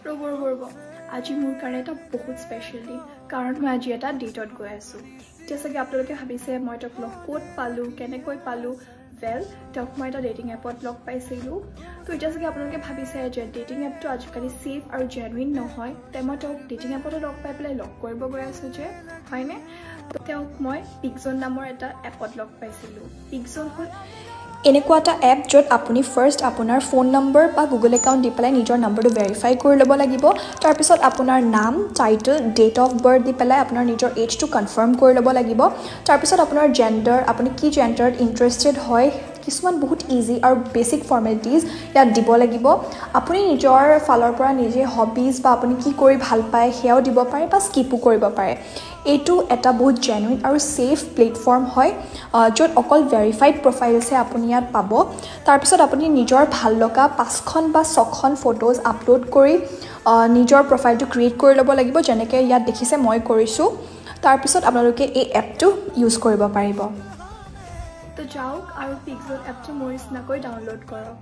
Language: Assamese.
ৰ'ব আজি মোৰ কাৰণে এটা বহুত স্পেচিয়েল দিন কাৰণ মই আজি এটা ডেটত গৈ আছোঁ এতিয়া চাগে আপোনালোকে ভাবিছে মই তেওঁক লগ ক'ত পালোঁ কেনেকৈ পালোঁ ৱেল তেওঁক মই এটা ডেটিং এপত লগ পাইছিলোঁ তো এতিয়া চাগে আপোনালোকে ভাবিছে যে ডেটিং এপটো আজিকালি ছেফ আৰু জেনুইন নহয় তে মই তেওঁক ডেটিং এপতে লগ পাই পেলাই লগ কৰিব গৈ আছোঁ যে হয়নে তেওঁক মই পিকজন নামৰ এটা এপত লগ পাইছিলোঁ পিকজন হ'ল এনেকুৱা এটা এপ য'ত আপুনি ফাৰ্ষ্ট আপোনাৰ ফোন নম্বৰ বা গুগল একাউণ্ট দি পেলাই নিজৰ নম্বৰটো ভেৰিফাই কৰি ল'ব লাগিব তাৰপিছত আপোনাৰ নাম টাইটেল ডেট অফ বাৰ্থ দি পেলাই আপোনাৰ নিজৰ এজটো কনফাৰ্ম কৰি ল'ব লাগিব তাৰপিছত আপোনাৰ জেণ্ডাৰ আপুনি কি জেণ্ডাৰত ইণ্টাৰেষ্টেড হয় কিছুমান বহুত ইজি আৰু বেছিক ফৰ্মেলিটিজ ইয়াত দিব লাগিব আপুনি নিজৰ ফালৰ পৰা নিজে হবিজ বা আপুনি কি কৰি ভাল পায় সেয়াও দিব পাৰে বা স্কিপো কৰিব পাৰে এইটো এটা বহুত জেনুইন আৰু ছেফ প্লেটফৰ্ম হয় য'ত অকল ভেৰিফাইড প্ৰফাইলছহে আপুনি ইয়াত পাব তাৰপিছত আপুনি নিজৰ ভাল লগা 5খন বা 6খন ফটোজ আপলোড কৰি নিজৰ প্ৰফাইলটো ক্ৰিয়েট কৰি ল'ব লাগিব যেনেকৈ ইয়াত দেখিছে মই কৰিছোঁ তাৰপিছত আপোনালোকে এই এপটো ইউজ কৰিব পাৰিব তো যাওক আৰু পিকজন এপটো মোৰ নিচিনাকৈ ডাউনলোড কৰক